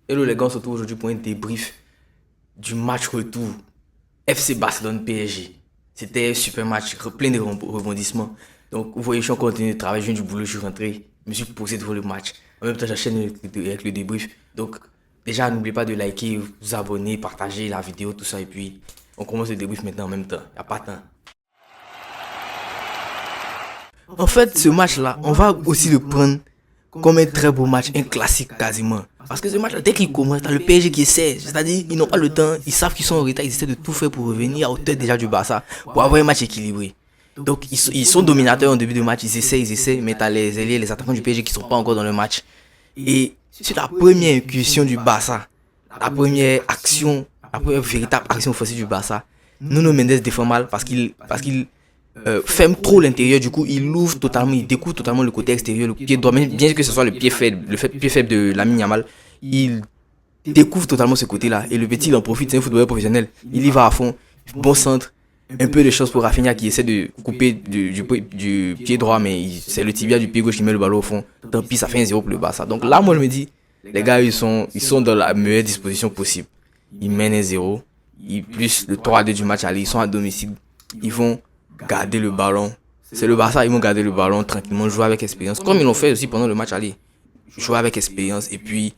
Hello les gars, on se retrouve aujourd'hui pour un débrief du match retour FC Barcelone PSG. C'était un super match, plein de rebondissements. Donc vous voyez, je suis en continu de travail, je viens du boulot, je suis rentré, je me suis posé devant le match. En même temps, j'enchaîne avec le débrief. Donc déjà, n'oubliez pas de liker, vous abonner, partager la vidéo, tout ça. Et puis on commence le débrief maintenant en même temps. Il n'y a pas de temps. En fait, ce match-là, on va aussi le prendre comme un très beau match, un classique quasiment. Parce que ce match, dès qu'il commence, t'as le PSG qui essaie. C'est-à-dire, ils n'ont pas le temps, ils savent qu'ils sont en retard, ils essaient de tout faire pour revenir à hauteur déjà du Barça, pour avoir un match équilibré. Donc, ils sont dominateurs en début de match, ils essaient, mais t'as les ailiers, les attaquants du PSG qui sont pas encore dans le match. Et sur la première incursion du Barça, la première action, la première véritable action offensive du Barça, Nuno Mendes défend mal parce qu'il ferme trop l'intérieur, du coup il ouvre totalement, il découvre totalement le côté extérieur, le pied droit, même bien que ce soit le pied faible, pied faible de Lamine Yamal, il découvre totalement ce côté-là. Et le petit il en profite, c'est un footballeur professionnel, il y va à fond, bon centre, un peu de chance pour Rafinha qui essaie de couper du pied droit, mais c'est le tibia du pied gauche qui met le ballon au fond. Tant pis, ça fait un 0 pour le Barça. Donc là, moi je me dis, les gars ils sont dans la meilleure disposition possible. Ils mènent un 0, plus le 3-2 du match aller, ils sont à domicile, ils vont garder le ballon. C'est le Barça, ils vont garder le ballon tranquillement, jouer avec expérience. Comme ils l'ont fait aussi pendant le match aller. Jouer avec expérience et puis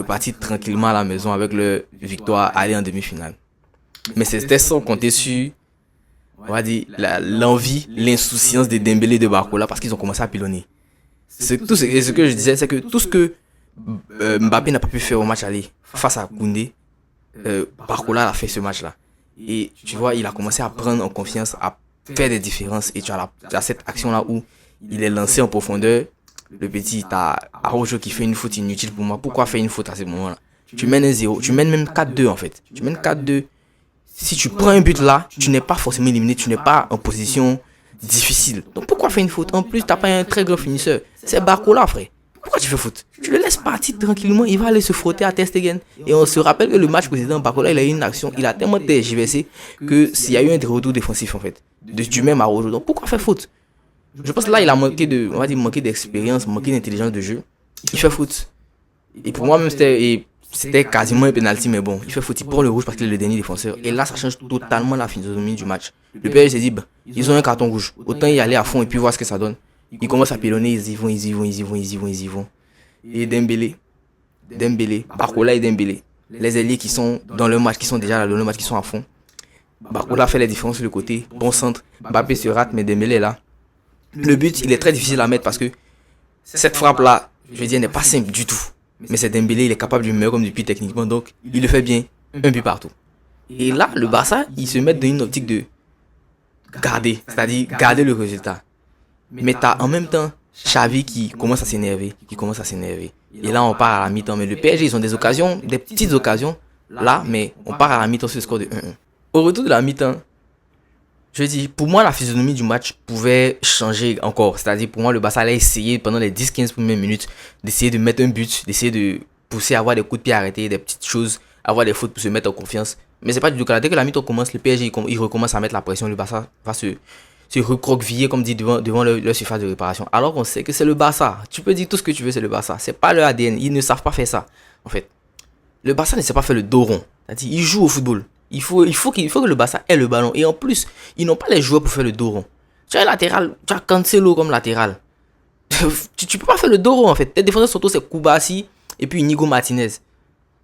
partir tranquillement à la maison avec leur victoire, aller en demi-finale. Mais c'était sans compter sur, on va dire, l'envie, l'insouciance de Dembélé et de Barcola parce qu'ils ont commencé à pilonner. Ce que je disais, c'est que tout ce que Mbappé n'a pas pu faire au match aller face à Koundé, Barcola a fait ce match-là. Et tu vois, il a commencé à prendre en confiance, à faire des différences. Et tu as cette action-là où il est lancé en profondeur. Le petit, t'as Araujo qui fait une faute inutile pour moi. Pourquoi faire une faute à ce moment-là? Tu mènes un 0, tu mènes même 4-2 en fait. Tu mènes 4-2. Si tu prends un but là, tu n'es pas forcément éliminé, tu n'es pas en position difficile. Donc pourquoi faire une faute? En plus, t'as pas un très grand finisseur. C'est Barcola, frère. Pourquoi tu fais faute? Tu le laisses partir tranquillement, il va aller se frotter à Ter Stegen. Et on se rappelle que le match précédent, Barcola, il a eu une action, il a tellement tergiversé que s'il y a eu un retour défensif en fait. Du même à Rojo. Donc pourquoi faire faute? Je pense que là, il a manqué d'expérience, manqué d'intelligence de jeu. Il fait faute. Et pour moi, même, c'était quasiment un penalty, mais bon, il fait faute. Il prend le rouge parce qu'il est le dernier défenseur. Et là, ça change totalement la physionomie du match. Le PSG s'est dit, bah, ils ont un carton rouge. Autant y aller à fond et puis voir ce que ça donne. Ils commencent à pilonner, ils y vont. Et Dembélé, Barcola et Dembélé. Les ailiers qui sont dans le match, qui sont déjà là dans le match, qui sont à fond. Barcola fait les différences sur le côté. Bon centre. Mbappé se rate, mais Dembélé est là. Le but, il est très difficile à mettre parce que cette frappe-là, je veux dire, n'est pas simple du tout. Mais c'est Dembélé, il est capable du meilleur comme du pire techniquement, donc il le fait bien, un but partout. Et là, le Barça, il se met dans une optique de garder, c'est-à-dire garder le résultat. Mais t'as en même temps Xavi qui commence à s'énerver, Et là, on part à la mi-temps. Mais le PSG, ils ont des occasions, des petites occasions, là, mais on part à la mi-temps sur le score de 1-1. Au retour de la mi-temps, je dis, pour moi, la physionomie du match pouvait changer encore. C'est-à-dire, pour moi, le Barça allait essayer pendant les 10-15 premières minutes d'essayer de mettre un but, d'essayer de pousser à avoir des coups de pied arrêtés, des petites choses, avoir des fautes pour se mettre en confiance. Mais c'est pas du tout cas. Dès que la mi-temps commence, le PSG, il recommence à mettre la pression. Le Barça va se recroqueviller, comme dit, devant leur surface de réparation. Alors qu'on sait que c'est le Barça. Tu peux dire tout ce que tu veux, c'est le Barça. C'est pas leur ADN. Ils ne savent pas faire ça, en fait. Le Barça ne sait pas faire le dos rond. C'est-à-dire, ils jouent au football. Il faut que le Barça ait le ballon. Et en plus, ils n'ont pas les joueurs pour faire le dos rond. Tu as un latéral, tu as Cancelo comme latéral. tu peux pas faire le dos rond en fait. Tes défenseurs surtout c'est Koubassi et puis Inigo Martinez.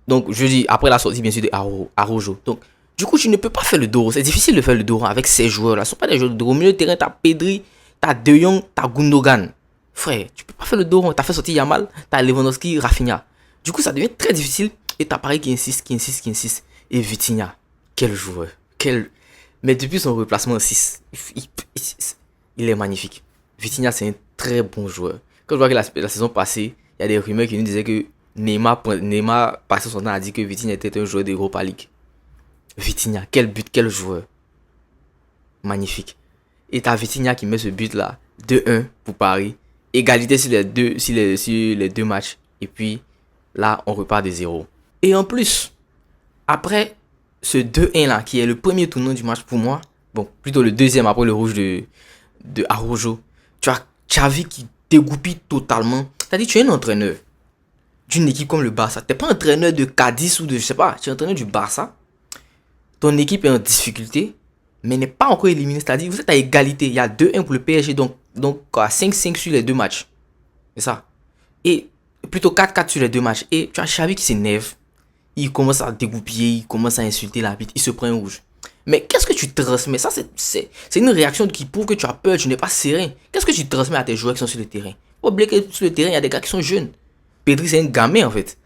Donc je dis après la sortie bien sûr de Araujo. Donc du coup tu ne peux pas faire le dos rond. C'est difficile de faire le dos rond avec ces joueurs là. Ce ne sont pas des joueurs de dos rond. Au milieu de terrain t'as Pedri, t'as De Jong, t'as Gundogan. Frère, tu peux pas faire le dos rond. T'as fait sortir Yamal, t'as Lewandowski, Rafinha. Du coup ça devient très difficile. Et t'as pareil qui insiste. Et Vitinha. Quel joueur. Mais depuis son replacement en 6, il est magnifique. Vitinha, c'est un très bon joueur. Quand je vois que la saison passée, il y a des rumeurs qui nous disaient que Neymar passé son temps à dire que Vitinha était un joueur d'Europa League. Vitinha, quel but, quel joueur. Magnifique. Et t'as Vitinha qui met ce but-là, 2-1 pour Paris. Égalité sur les deux matchs. Et puis, là, on repart de 0. Et en plus, après ce 2-1 là, qui est le premier tournant du match pour moi, bon, plutôt le deuxième après le rouge de Araujo, tu as Xavi qui dégoupille totalement. C'est-à-dire, tu es un entraîneur. d'une équipe comme le Barça. T'es pas entraîneur de Cadiz ou de, je sais pas, tu es entraîneur du Barça. Ton équipe est en difficulté, mais n'est pas encore éliminée. C'est-à-dire, vous êtes à égalité. Il y a 2-1 pour le PSG, donc à 5-5 sur les deux matchs. C'est ça. Et plutôt 4-4 sur les deux matchs. Et tu as Xavi qui s'énerve. Il commence à dégoupiller, il commence à insulter l'arbitre, il se prend un rouge. Mais qu'est-ce que tu transmets? Ça, c'est une réaction qui prouve que tu as peur, tu n'es pas serein. Qu'est-ce que tu transmets à tes joueurs qui sont sur le terrain? Faut oublier que sur le terrain, il y a des gars qui sont jeunes. Pedri, c'est un gamin en fait.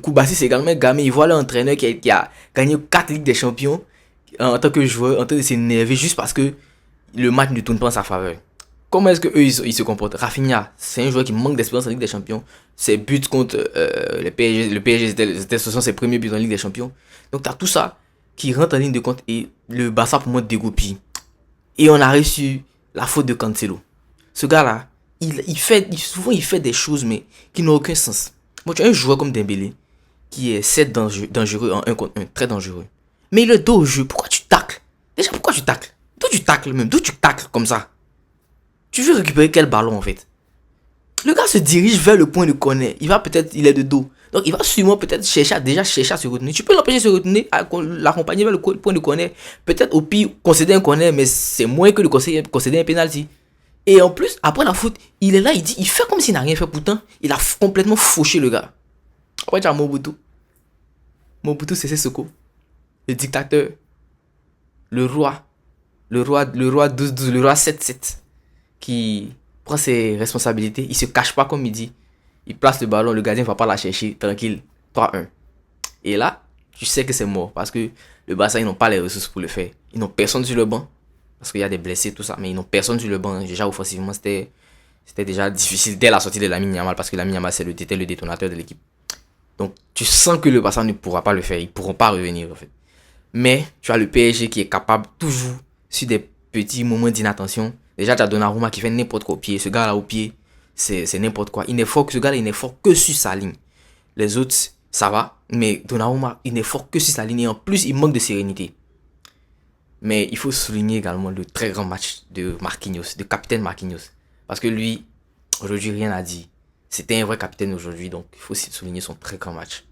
Koubassi, c'est également un gamin. Il voit l'entraîneur qui a gagné 4 Ligues des Champions en tant que joueur, en train de s'énerver juste parce que le match ne tourne pas en sa faveur. Comment est-ce qu'eux ils se comportent? Rafinha, c'est un joueur qui manque d'expérience en Ligue des Champions. Ses buts contre le PSG, ce sont ses premiers buts en Ligue des Champions. Donc tu as tout ça qui rentre en ligne de compte et le Barça pour moi dégoupille. Et on a reçu la faute de Cancelo. Ce gars-là, souvent il fait des choses mais qui n'ont aucun sens. Moi, tu as un joueur comme Dembélé qui est certes dangereux en 1 contre 1, très dangereux. Mais il est dos au jeu. Pourquoi tu tacles? Déjà, pourquoi tu tacles? D'où tu tacles même? D'où tu tacles comme ça? Tu veux récupérer quel ballon en fait? Le gars se dirige vers le point de corner. Il est de dos. Donc il va sûrement peut-être chercher à se retourner. Tu peux l'empêcher de se retourner, l'accompagner vers le point de corner. Peut-être au pire concéder un corner, mais c'est moins que de concéder un penalty. Et en plus, après la faute, il est là, il fait comme s'il n'a rien fait. Pourtant, il a complètement fauché le gars. Après, tu as Mobutu. Mobutu Sese Seko. Le dictateur. Le roi 12-12, le roi 7-7. Qui prend ses responsabilités. Il se cache pas comme il dit. Il place le ballon, le gardien ne va pas la chercher. Tranquille. 3-1. Et là, tu sais que c'est mort. Parce que le Barça, ils n'ont pas les ressources pour le faire. Ils n'ont personne sur le banc. Parce qu'il y a des blessés, tout ça. Mais ils n'ont personne sur le banc. Déjà, offensivement, c'était déjà difficile dès la sortie de Lamine Yamal. Parce que Lamine Yamal, c'était le détonateur de l'équipe. Donc, tu sens que le Barça ne pourra pas le faire. Ils ne pourront pas revenir, en fait. Mais, tu as le PSG qui est capable, toujours, sur des petits moments d'inattention. Déjà, tu as Donnarumma qui fait n'importe quoi au pied. Ce gars-là, au pied, c'est n'importe quoi. Ce gars-là, il n'est fort que sur sa ligne. Les autres, ça va. Mais Donnarumma, il n'est fort que sur sa ligne. Et en plus, il manque de sérénité. Mais il faut souligner également le très grand match de Marquinhos, de capitaine Marquinhos. Parce que lui, aujourd'hui, rien à dire. C'était un vrai capitaine aujourd'hui, donc il faut souligner son très grand match.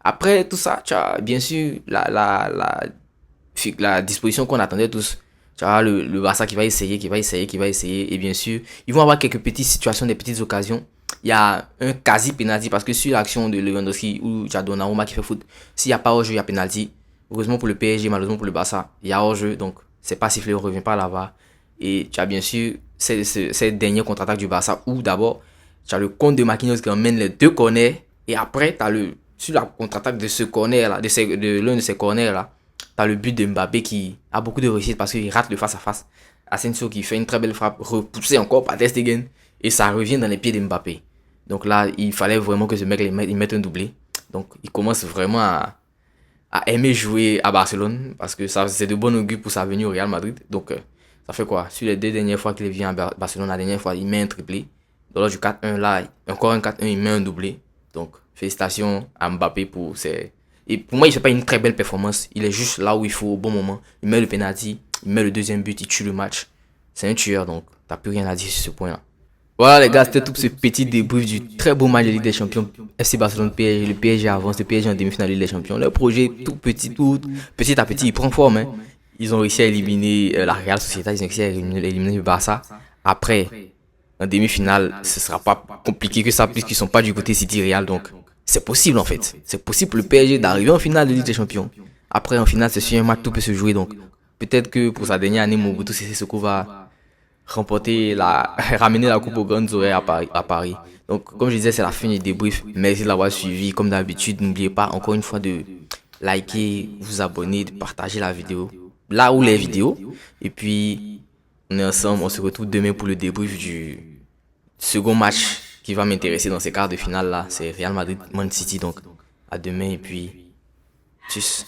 Après tout ça, tu as bien sûr la disposition qu'on attendait tous. Tu as le Barça qui va essayer. Et bien sûr, ils vont avoir quelques petites situations, des petites occasions. Il y a un quasi-penalty parce que sur l'action de Lewandowski où tu as Donnarumma qui fait foot, s'il n'y a pas hors-jeu, il y a penalty. Heureusement pour le PSG, malheureusement pour le Barça, il y a hors-jeu, donc c'est pas sifflé, on revient pas là-bas. Et tu as bien sûr cette dernière contre-attaque du Barça où d'abord, tu as le compte de Marquinhos qui emmène les deux corners. Et après, sur la contre-attaque de ce corner-là, de l'un de ces corners-là, tu as le but de Mbappé qui a beaucoup de réussite parce qu'il rate le face-à-face. Asensio qui fait une très belle frappe, repoussée encore par Ter Stegen. Et ça revient dans les pieds de Mbappé. Donc là, il fallait vraiment que ce mec il mette un doublé. Donc il commence vraiment à aimer jouer à Barcelone parce que ça c'est de bon augure pour sa venue au Real Madrid. Donc ça fait quoi? Sur les 2 dernières fois qu'il vient à Barcelone, la dernière fois il met un triplé. Dans l'autre du 4-1 là, encore un 4-1, il met un doublé. Donc félicitations à Mbappé pour ses... Et pour moi, il fait pas une très belle performance. Il est juste là où il faut au bon moment. Il met le penalty, il met le deuxième but, il tue le match. C'est un tueur, donc t'as plus rien à dire sur ce point-là. Voilà les gars, c'était tout ce petit débrief du très beau match de Ligue des Champions. FC Barcelone PSG, le PSG avance, le PSG en demi-finale de Ligue des Champions. Le projet tout petit à petit, il prend forme. Hein. Ils ont réussi à éliminer la Real Sociedad, ils ont réussi à éliminer le Barça. Après, en demi-finale, ce sera pas compliqué que ça, puisqu'ils sont pas du côté City Real. Donc, c'est possible en fait. C'est possible pour le PSG d'arriver en finale de Ligue des Champions. Après, en finale, c'est sur un match, tout peut se jouer. Donc, peut-être que pour sa dernière année, Mobutu Sese Seko va ramener la coupe aux grandes oreilles à Paris. Donc, comme je disais, c'est la fin du débrief. Merci de l'avoir suivi. Comme d'habitude, n'oubliez pas encore une fois de liker, vous abonner, de partager la vidéo. Là où les vidéos. Et puis, on est ensemble. On se retrouve demain pour le débrief du second match qui va m'intéresser dans ces quarts de finale là. C'est Real Madrid-Man City. Donc, à demain et puis, tchuss.